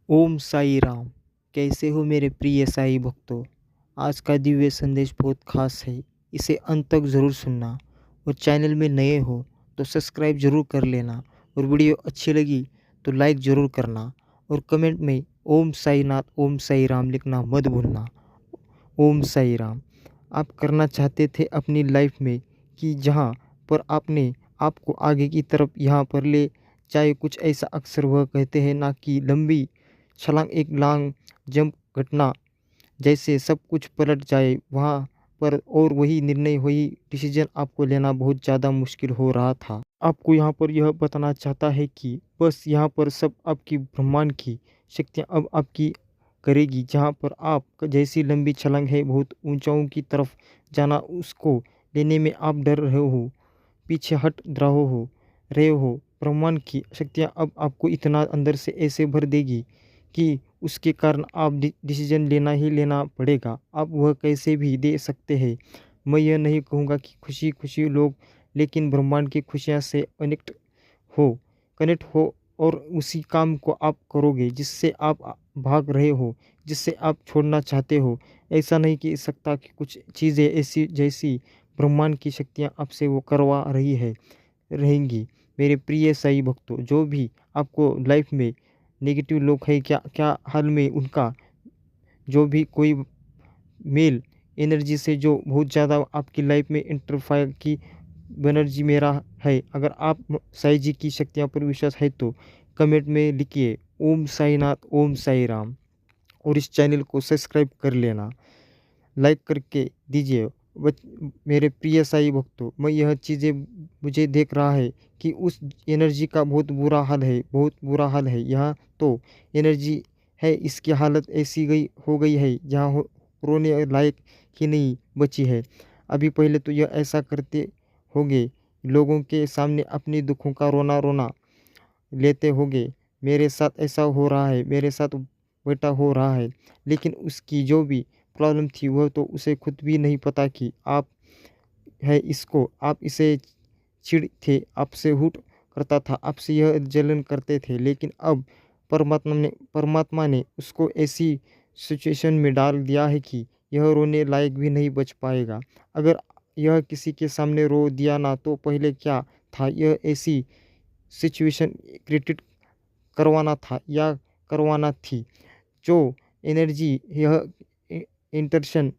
ओम साई राम। कैसे हो मेरे प्रिय साई भक्तों। आज का दिव्य संदेश बहुत खास है। इसे अंत तक ज़रूर सुनना। और चैनल में नए हो तो सब्सक्राइब ज़रूर कर लेना। और वीडियो अच्छी लगी तो लाइक ज़रूर करना। और कमेंट में ओम साई नाथ ओम साई राम लिखना मत भूलना। ओम साई राम। आप करना चाहते थे अपनी लाइफ में कि जहाँ पर आपने आपको आगे की तरफ यहाँ पर ले जाए, कुछ ऐसा अक्सर वह कहते हैं ना कि लंबी छलांग, एक लॉन्ग जंप घटना जैसे सब कुछ पलट जाए वहाँ पर, और वही निर्णय वही डिसीजन आपको लेना बहुत ज़्यादा मुश्किल हो रहा था। आपको यहाँ पर यह बताना चाहता है कि बस यहाँ पर सब आपकी ब्रह्मांड की शक्तियाँ अब आपकी करेगी। जहाँ पर आप जैसी लंबी छलांग है बहुत ऊंचाइयों की तरफ जाना, उसको लेने में आप डर रहे हो, पीछे हट रहे हो। ब्रह्मांड की शक्तियाँ अब आपको इतना अंदर से ऐसे भर देगी कि उसके कारण आप डिसीजन लेना पड़ेगा। आप वह कैसे भी दे सकते हैं। मैं यह नहीं कहूँगा कि खुशी खुशी लोग, लेकिन ब्रह्मांड की खुशियाँ से हो कनेक्ट हो, और उसी काम को आप करोगे जिससे आप भाग रहे हो, जिससे आप छोड़ना चाहते हो। ऐसा नहीं कि सकता कि कुछ चीज़ें ऐसी जैसी ब्रह्मांड की शक्तियाँ आपसे वो करवा रही है रहेंगी। मेरे प्रिय साई भक्तों, जो भी आपको लाइफ में नेगेटिव लोग हैं, क्या क्या हाल में उनका जो भी कोई मेल एनर्जी से जो बहुत ज़्यादा आपकी लाइफ में इंटरफायर की एनर्जी मेरा है, अगर आप साई जी की शक्तियाँ पर विश्वास है तो कमेंट में लिखिए ओम साई नाथ ओम साई राम। और इस चैनल को सब्सक्राइब कर लेना, लाइक करके दीजिए। मेरे प्रिय साई भक्तों, मैं यह चीज़ें मुझे देख रहा है कि उस एनर्जी का बहुत बुरा हाल है, बहुत बुरा हाल है। यहाँ तो एनर्जी है, इसकी हालत ऐसी हो गई है जहाँ रोने लायक ही नहीं बची है। अभी पहले तो यह ऐसा करते होंगे, लोगों के सामने अपने दुखों का रोना रोना लेते होंगे। मेरे साथ ऐसा हो रहा है, मेरे साथ बेटा हो रहा है। लेकिन उसकी जो भी प्रॉब्लम थी वह तो उसे खुद भी नहीं पता कि आप है इसको, आप इसे चिढ़ थे, आपसे हुट करता था, आपसे यह जलन करते थे। लेकिन अब परमात्मा ने उसको ऐसी सिचुएशन में डाल दिया है कि यह रोने लायक भी नहीं बच पाएगा। अगर यह किसी के सामने रो दिया ना तो पहले क्या था, यह ऐसी सिचुएशन क्रिएट करवाना था या करवाना थी। जो एनर्जी यह इंटरशन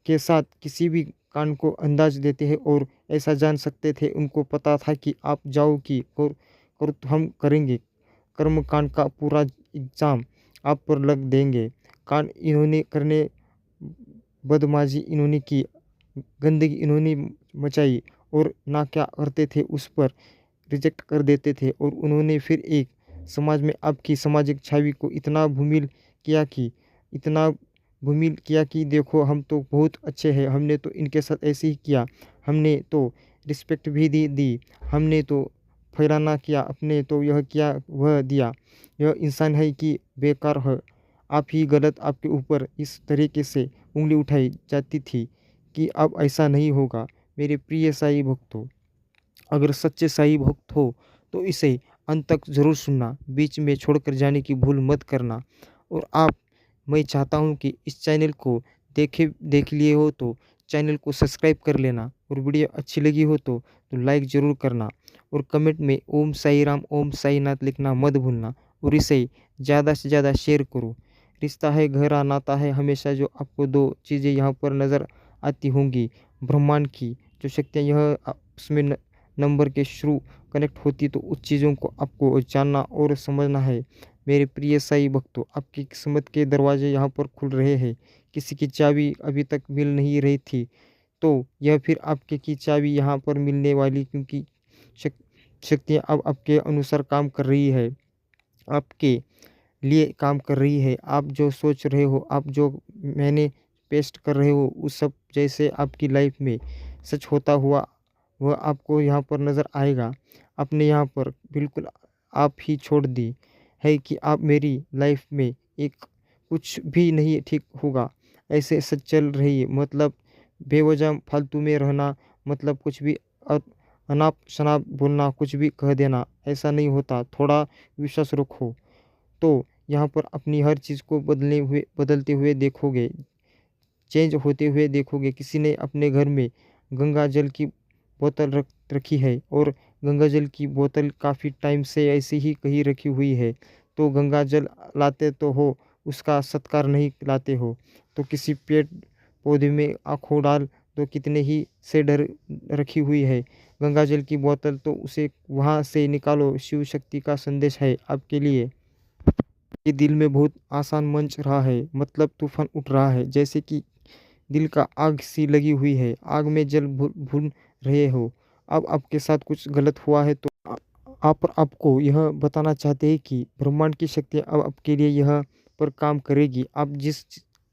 के साथ किसी भी कांड को अंदाज देते हैं और ऐसा जान सकते थे, उनको पता था कि आप जाओ कि और तो हम करेंगे, कर्म कांड का पूरा एग्जाम आप पर लग देंगे। कांड इन्होंने करने, बदमाशी इन्होंने की, गंदगी इन्होंने मचाई, और ना क्या करते थे उस पर रिजेक्ट कर देते थे। और उन्होंने फिर एक समाज में आपकी सामाजिक छवि को इतना भूमिल किया कि देखो हम तो बहुत अच्छे हैं, हमने तो इनके साथ ऐसे ही किया, हमने तो रिस्पेक्ट भी दी, हमने तो फैलाना किया, अपने तो यह किया वह दिया, यह इंसान है कि बेकार है, आप ही गलत। आपके ऊपर इस तरीके से उंगली उठाई जाती थी कि अब ऐसा नहीं होगा। मेरे प्रिय साई भक्तों, अगर सच्चे साई भक्त हो तो इसे अंत तक ज़रूर सुनना, बीच में छोड़कर जाने की भूल मत करना। और मैं चाहता हूँ कि इस चैनल को देख लिए हो तो चैनल को सब्सक्राइब कर लेना, और वीडियो अच्छी लगी हो तो लाइक ज़रूर करना, और कमेंट में ओम साई राम ओम साई नाथ लिखना मत भूलना। और इसे ज़्यादा से ज़्यादा शेयर करो। रिश्ता है गहरा नाता है हमेशा, जो आपको दो चीज़ें यहाँ पर नज़र आती होंगी, ब्रह्मांड की जो शक्तियाँ यह उसमें नंबर के थ्रू कनेक्ट होती, तो उस चीज़ों को आपको जानना और समझना है। मेरे प्रिय साई भक्तों, आपकी किस्मत के दरवाजे यहाँ पर खुल रहे हैं। किसी की चाबी अभी तक मिल नहीं रही थी, तो यह फिर आपके की चाबी यहाँ पर मिलने वाली, क्योंकि शक शक्तियाँ अब आपके अनुसार काम कर रही है, आपके लिए काम कर रही है। आप जो सोच रहे हो, आप जो मैंने पेस्ट कर रहे हो, उस सब जैसे आपकी लाइफ में सच होता हुआ वह आपको यहाँ पर नज़र आएगा। आपने यहाँ पर बिल्कुल आप ही छोड़ दी है कि आप मेरी लाइफ में एक कुछ भी नहीं ठीक होगा, ऐसे सच चल रही है। मतलब बेवजह फालतू में रहना, मतलब कुछ भी अ- अनाप शनाप बोलना, कुछ भी कह देना, ऐसा नहीं होता। थोड़ा विश्वास रखो तो यहाँ पर अपनी हर चीज़ को बदलते हुए देखोगे, चेंज होते हुए देखोगे। किसी ने अपने घर में गंगा जल की बोतल रखी है और गंगा जल की बोतल काफ़ी टाइम से ऐसे ही कहीं रखी हुई है, तो गंगा जल लाते तो हो, उसका सत्कार नहीं लाते हो। तो किसी पेड़ पौधे में आँखों डाल तो कितने ही से डर रखी हुई है गंगा जल की बोतल, तो उसे वहाँ से निकालो। शिव शक्ति का संदेश है आपके लिए। ये दिल में बहुत आसान मंच रहा है, मतलब तूफान उठ रहा है, जैसे कि दिल का आग सी लगी हुई है, आग में जल भून रहे हो। अब आपके साथ कुछ गलत हुआ है तो आप आपको यह बताना चाहते हैं कि ब्रह्मांड की शक्ति अब आपके लिए यह पर काम करेगी। आप जिस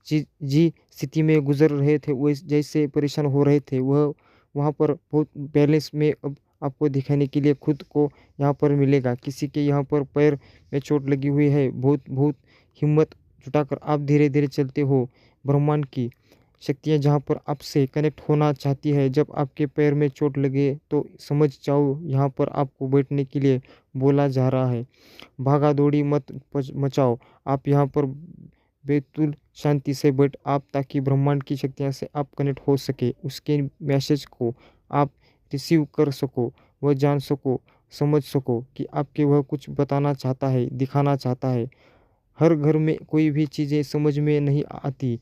जी स्थिति में गुजर रहे थे, वो जैसे परेशान हो रहे थे, वह वहाँ पर बहुत बैलेंस में अब आपको दिखाने के लिए खुद को यहाँ पर मिलेगा। किसी के यहाँ पर पैर में चोट लगी हुई है, बहुत बहुत हिम्मत जुटाकर आप धीरे धीरे चलते हो। ब्रह्मांड की शक्तियाँ जहाँ पर आपसे कनेक्ट होना चाहती है, जब आपके पैर में चोट लगे तो समझ जाओ यहाँ पर आपको बैठने के लिए बोला जा रहा है। भागा दौड़ी मत मचाओ, आप यहाँ पर बेतुल शांति से बैठ आप, ताकि ब्रह्मांड की शक्तियाँ से आप कनेक्ट हो सके, उसके मैसेज को आप रिसीव कर सको, वह जान सको, समझ सको कि आपके वह कुछ बताना चाहता है, दिखाना चाहता है। हर घर में कोई भी चीज़ें समझ में नहीं आती,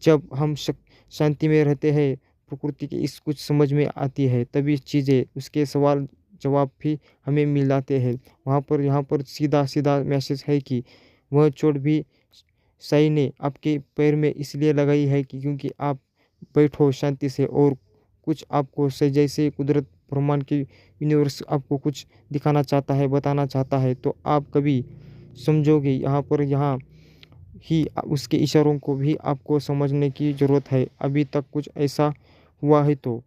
जब हम शांति में रहते हैं, प्रकृति की इस कुछ समझ में आती है, तभी चीज़ें उसके सवाल जवाब भी हमें मिल जाते हैं। वहाँ पर यहाँ पर सीधा सीधा मैसेज है कि वह चोट भी साई ने आपके पैर में इसलिए लगाई है कि क्योंकि आप बैठो शांति से, और कुछ आपको से जैसे कुदरत ब्रह्मांड की यूनिवर्स आपको कुछ दिखाना चाहता है, बताना चाहता है, तो आप कभी समझोगे। यहाँ पर यहाँ ही उसके इशारों को भी आपको समझने की ज़रूरत है। अभी तक कुछ ऐसा हुआ है तो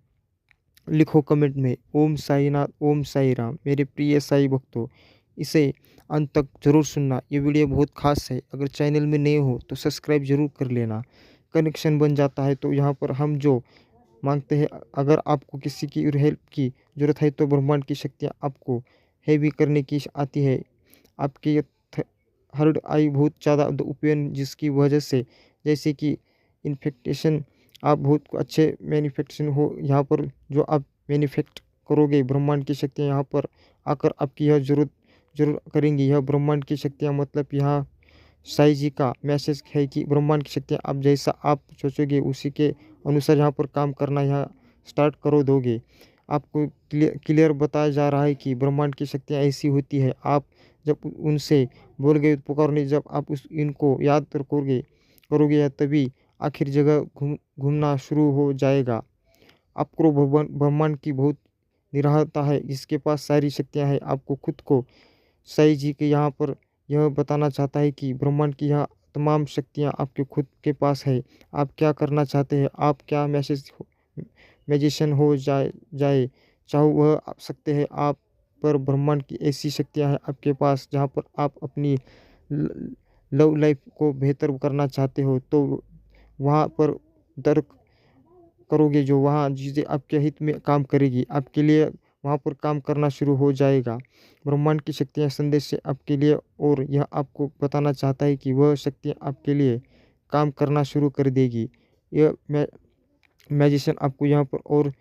लिखो कमेंट में। ओम साई नाथ, ओम साई राम। मेरे प्रिय साई भक्तों, इसे अंत तक ज़रूर सुनना, ये वीडियो बहुत खास है। अगर चैनल में नए हो तो सब्सक्राइब ज़रूर कर लेना। कनेक्शन बन जाता है तो यहाँ पर हम जो मांगते हैं, अगर आपको किसी की हेल्प की ज़रूरत है तो ब्रह्मांड की शक्तियाँ आपको हैवी करने की आती है। आपके हर्ड आई बहुत ज़्यादा ओपिनियन, जिसकी वजह से जैसे कि इन्फेक्टेशन, आप बहुत अच्छे मैन्युफैक्चरिंग हो यहाँ पर, जो आप मैन्युफैक्ट करोगे, ब्रह्मांड की शक्तियाँ यहाँ पर आकर आपकी यह ज़रूरत ज़रूर करेंगी। यह ब्रह्मांड की शक्तियाँ, मतलब यहाँ साईं जी का मैसेज है कि ब्रह्मांड की शक्तियाँ आप जैसा आप सोचोगे उसी के अनुसार यहाँ पर काम करना यहाँ स्टार्ट करो दोगे। आपको क्लियर बताया जा रहा है कि ब्रह्मांड की शक्तियाँ ऐसी होती है, आप जब उनसे बोल गए पुकारने, जब आप उस इनको याद करोगे करोगे या तभी आखिर जगह घूमना शुरू हो जाएगा। आपको ब्रह्मांड की बहुत निराहता है, जिसके पास सारी शक्तियाँ हैं। आपको खुद को साईं जी के यहाँ पर यह बताना चाहता है कि ब्रह्मांड की यह तमाम शक्तियाँ आपके खुद के पास है। आप क्या करना चाहते हैं, आप क्या मैजिशियन हो जाए चाहो वह आप सकते हैं। आप पर ब्रह्मांड की ऐसी शक्तियाँ हैं आपके पास, जहाँ पर आप अपनी लव लाइफ को बेहतर करना चाहते हो, तो वहाँ पर तर्क करोगे, जो वहाँ चीज़ें आपके हित में काम करेगी, आपके लिए वहाँ पर काम करना शुरू हो जाएगा। ब्रह्मांड की शक्तियाँ संदेश से आपके लिए, और यह आपको बताना चाहता है कि वह शक्तियाँ आपके लिए काम करना शुरू कर देगी। यह मैजिशियन आपको यहाँ पर और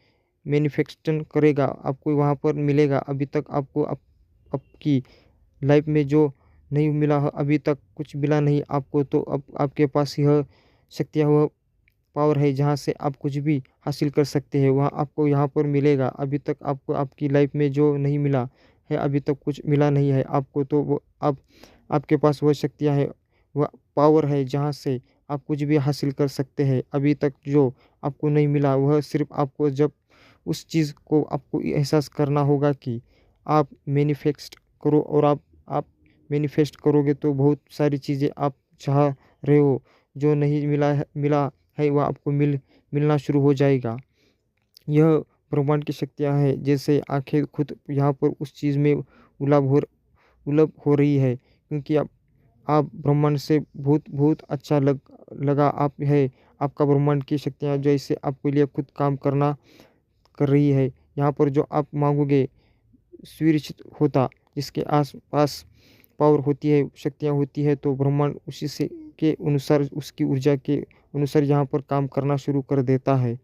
मैनिफेस्टेशन करेगा, आपको वहाँ पर मिलेगा। अभी तक आपको आपकी लाइफ में जो नहीं मिला है, अभी तक कुछ मिला नहीं आपको, तो अब आपके पास यह शक्तियाँ, वह पावर है जहाँ से आप कुछ भी हासिल कर सकते हैं, वहाँ आपको यहाँ पर मिलेगा। अभी तक आपको आपकी लाइफ में जो नहीं मिला है, अभी तक कुछ मिला नहीं है आपको, तो वो अब आपके पास वह शक्तियाँ है, वह पावर है जहाँ से आप कुछ भी हासिल कर सकते हैं। अभी तक जो आपको नहीं मिला, वह सिर्फ आपको जब उस चीज़ को आपको एहसास करना होगा कि आप मैनिफेस्ट करो, और आप मैनिफेस्ट करोगे तो बहुत सारी चीज़ें आप चाह रहे हो, जो नहीं मिला है वह आपको मिलना शुरू हो जाएगा। यह ब्रह्मांड की शक्तियाँ हैं, जैसे आंखें खुद यहाँ पर उस चीज़ में उलझ हो रही है, क्योंकि आप ब्रह्मांड से बहुत बहुत अच्छा लगा आप है। आपका ब्रह्मांड की शक्तियाँ जैसे आपके लिए खुद काम कर रही है। यहाँ पर जो आप मांगोगे सुनिश्चित होता, जिसके आस पास पावर होती है, शक्तियाँ होती है, तो ब्रह्मांड उसी से के अनुसार, उसकी ऊर्जा के अनुसार यहाँ पर काम करना शुरू कर देता है।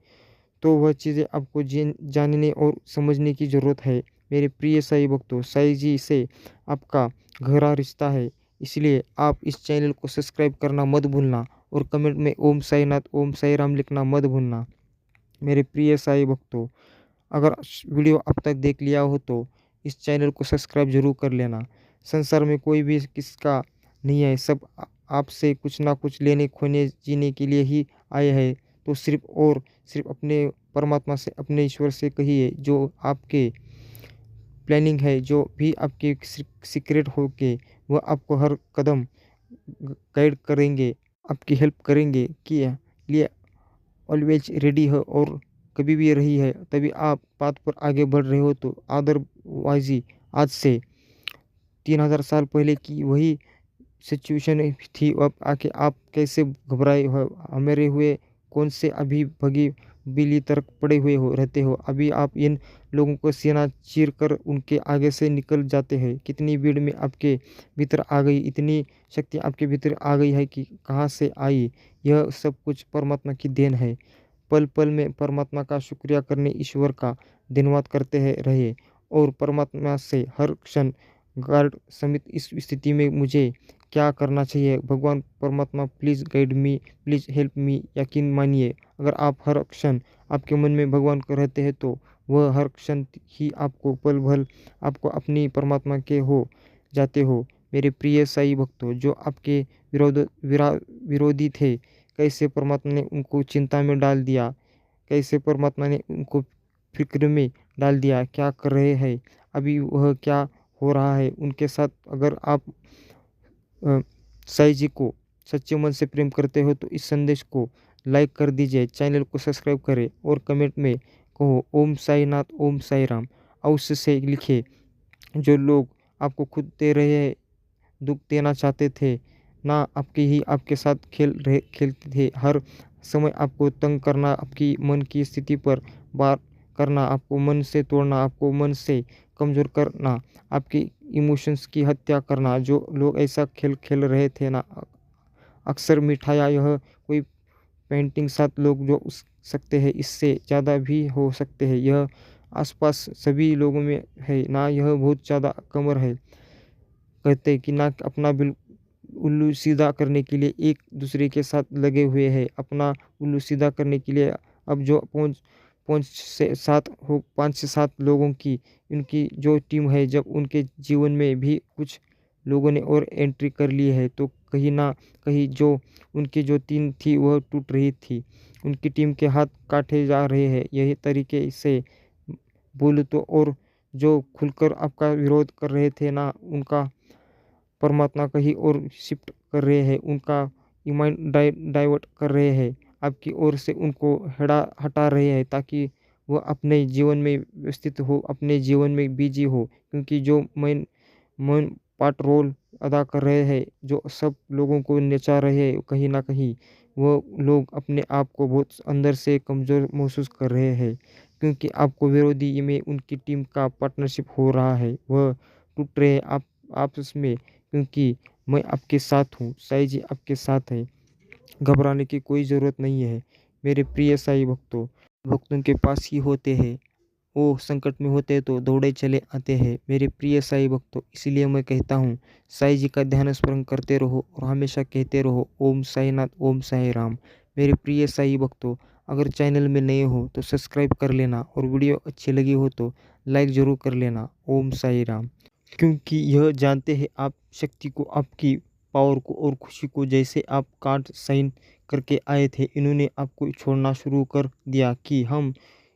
तो वह चीज़ें आपको जानने और समझने की ज़रूरत है। मेरे प्रिय साईं भक्तों, साईं जी से आपका गहरा रिश्ता है, इसलिए आप इस चैनल को सब्सक्राइब करना मत भूलना और कमेंट में ओम साईनाथ, ओम साई राम लिखना मत भूलना। मेरे प्रिय साईं भक्तों, अगर वीडियो अब तक देख लिया हो तो इस चैनल को सब्सक्राइब ज़रूर कर लेना। संसार में कोई भी किसका नहीं है, सब आपसे कुछ ना कुछ लेने, खोने, जीने के लिए ही आए हैं। तो सिर्फ अपने परमात्मा से, अपने ईश्वर से कहिए, जो आपके प्लानिंग है, जो भी आपके सीक्रेट हो के वह आपको हर कदम गाइड करेंगे, आपकी हेल्प करेंगे कि लिए ऑलवेज रेडी हो और कभी भी रही है, तभी आप पाथ पर आगे बढ़ रहे हो। तो अदरवाइज ही आज से 3000 साल पहले की वही सिचुएशन थी, अब आके आप कैसे घबराए हो, हमेरे हुए कौन से अभी भगी बिल्ली तरक पड़े हुए हो रहते हो। अभी आप इन लोगों को सीना चीर कर उनके आगे से निकल जाते हैं। कितनी भीड़ में आपके भीतर आ गई, इतनी शक्ति आपके भीतर आ गई है कि कहाँ से आई। यह सब कुछ परमात्मा की देन है। पल पल में परमात्मा का शुक्रिया करने, ईश्वर का धन्यवाद करते हैं रहे और परमात्मा से हर क्षण गार्ड समेत इस स्थिति में मुझे क्या करना चाहिए, भगवान परमात्मा please guide me, please help me. यकीन मानिए, अगर आप हर क्षण आपके मन में भगवान को रहते हैं तो वह हर क्षण ही आपको पल भर आपको अपनी परमात्मा के हो जाते हो। मेरे प्रिय साईं भक्तों, जो आपके विरोधी थे, कैसे परमात्मा ने उनको चिंता में डाल दिया, कैसे परमात्मा ने उनको फ़िक्र में डाल दिया, क्या कर रहे हैं, अभी वह क्या हो रहा है उनके साथ। अगर आप साईं जी को सच्चे मन से प्रेम करते हो तो इस संदेश को लाइक कर दीजिए, चैनल को सब्सक्राइब करें और कमेंट में कहो ओम साईनाथ, ओम साई राम अवश्य से लिखिए। जो लोग आपको खुद दे रहे हैं, दुःख देना चाहते थे, ना आपके ही आपके साथ खेलते थे, हर समय आपको तंग करना, आपकी मन की स्थिति पर बात करना, आपको मन से तोड़ना, आपको मन से कमज़ोर करना, आपके इमोशंस की हत्या करना, जो लोग ऐसा खेल खेल रहे थे ना, अक्सर मिठाइयाँ यह कोई पेंटिंग 7 लोग जो उस सकते हैं, इससे ज़्यादा भी हो सकते हैं। यह आसपास सभी लोगों में है ना, यह बहुत ज़्यादा कमर है। कहते हैं कि ना अपना उल्लू सीधा करने के लिए एक दूसरे के साथ लगे हुए हैं। अपना उल्लू सीधा करने के लिए अब जो 5 से 7 लोगों की इनकी जो टीम है, जब उनके जीवन में भी कुछ लोगों ने और एंट्री कर ली है, तो कहीं ना कहीं जो उनकी जो टीम थी वह टूट रही थी। उनकी टीम के हाथ काटे जा रहे हैं। यही तरीके से बोलूँ तो, और जो खुलकर आपका विरोध कर रहे थे ना, उनका परमात्मा कहीं और शिफ्ट कर रहे हैं, उनका ईमान डाइवर्ट कर रहे हैं, आपकी ओर से उनको हटा रहे हैं, ताकि वह अपने जीवन में व्यवस्थित हो, अपने जीवन में बिजी हो। क्योंकि जो मेन मेन पार्ट रोल अदा कर रहे हैं, जो सब लोगों को नचा रहे हैं, कहीं ना कहीं वो लोग अपने आप को बहुत अंदर से कमज़ोर महसूस कर रहे हैं। क्योंकि आपको विरोधी में उनकी टीम का पार्टनरशिप हो रहा है, वह टूट रहे हैं आप आपस में। क्योंकि मैं आपके साथ हूँ, साईं जी आपके साथ हैं, घबराने की कोई ज़रूरत नहीं है। मेरे प्रिय साईं भक्तों, भक्तों के पास ही होते हैं, वो संकट में होते हैं तो दौड़े चले आते हैं। मेरे प्रिय साईं भक्तों, इसलिए मैं कहता हूँ, साईं जी का ध्यान स्मरण करते रहो और हमेशा कहते रहो ओम साईनाथ, ओम साई राम। मेरे प्रिय साईं भक्तों, अगर चैनल में नए हो तो सब्सक्राइब कर लेना और वीडियो अच्छी लगी हो तो लाइक ज़रूर कर लेना। ओम साई राम। क्योंकि यह जानते हैं आप शक्ति को, आपकी पावर को और खुशी को। जैसे आप कार्ड साइन करके आए थे, इन्होंने आपको छोड़ना शुरू कर दिया कि हम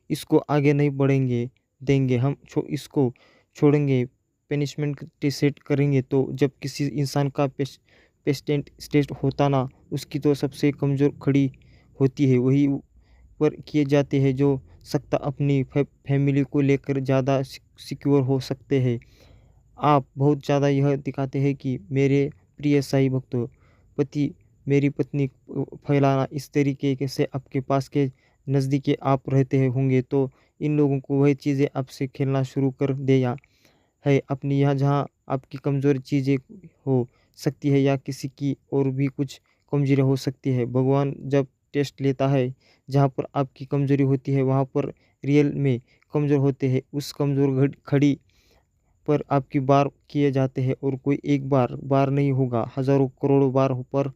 इसको आगे नहीं बढ़ेंगे देंगे, हम इसको छोड़ेंगे, पनिशमेंट सेट करेंगे। तो जब किसी इंसान का पेशेंट स्टेट होता ना, उसकी तो सबसे कमज़ोर खड़ी होती है, वही पर किए जाते हैं जो सकता अपनी फैमिली को लेकर ज़्यादा सिक्योर हो सकते हैं। आप बहुत ज़्यादा यह दिखाते हैं कि मेरे प्रिय साईं भक्तों, पति मेरी पत्नी फैलाना इस तरीके के से आपके पास के नज़दीकी आप रहते हैं होंगे, तो इन लोगों को वही चीज़ें आपसे खेलना शुरू कर दिया है। अपनी यहाँ जहाँ आपकी कमज़ोर चीज़ें हो सकती है या किसी की और भी कुछ कमज़ोरी हो सकती है। भगवान जब टेस्ट लेता है, जहाँ पर आपकी कमज़ोरी होती है वहाँ पर रियल में कमज़ोर होते हैं। उस कमज़ोर खड़ी पर आपकी बार किए जाते हैं और कोई एक बार नहीं होगा, हज़ारों करोड़ों बार पर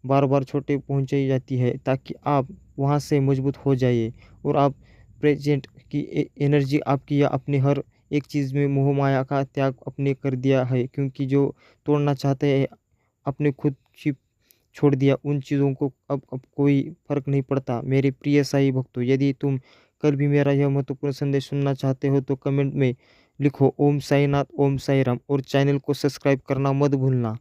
बार-बार छोटे पहुँचाई जाती है ताकि आप वहाँ से मजबूत हो जाइए और आप प्रेज़ेंट की एनर्जी आपकी या अपनी हर एक चीज़ में मोह माया का त्याग आपने कर दिया है, क्योंकि जो तोड़ना चाहते हैं आपने खुद ही छोड़ दिया उन चीज़ों को। अब कोई फ़र्क नहीं पड़ता। मेरे प्रिय साईं भक्तों, यदि तुम कल भी मेरा यह महत्वपूर्ण संदेश सुनना चाहते हो तो कमेंट में लिखो ओम साईनाथ, ओम साई राम और चैनल को सब्सक्राइब करना मत भूलना।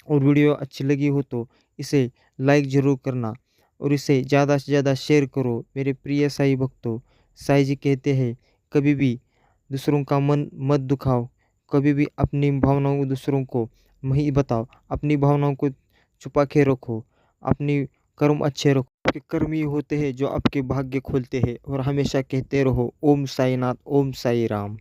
और वीडियो अच्छी लगी हो तो इसे लाइक ज़रूर करना और इसे ज़्यादा से ज़्यादा शेयर करो। मेरे प्रिय साईं भक्तों, साईं जी कहते हैं कभी भी दूसरों का मन मत दुखाओ, कभी भी अपनी भावनाओं दूसरों को नहीं बताओ, अपनी भावनाओं को छुपा के रखो, अपनी कर्म अच्छे रखो। आपके कर्म ही होते हैं जो आपके भाग्य खोलते हैं। और हमेशा कहते रहो ओम साईनाथ, ओम साई राम।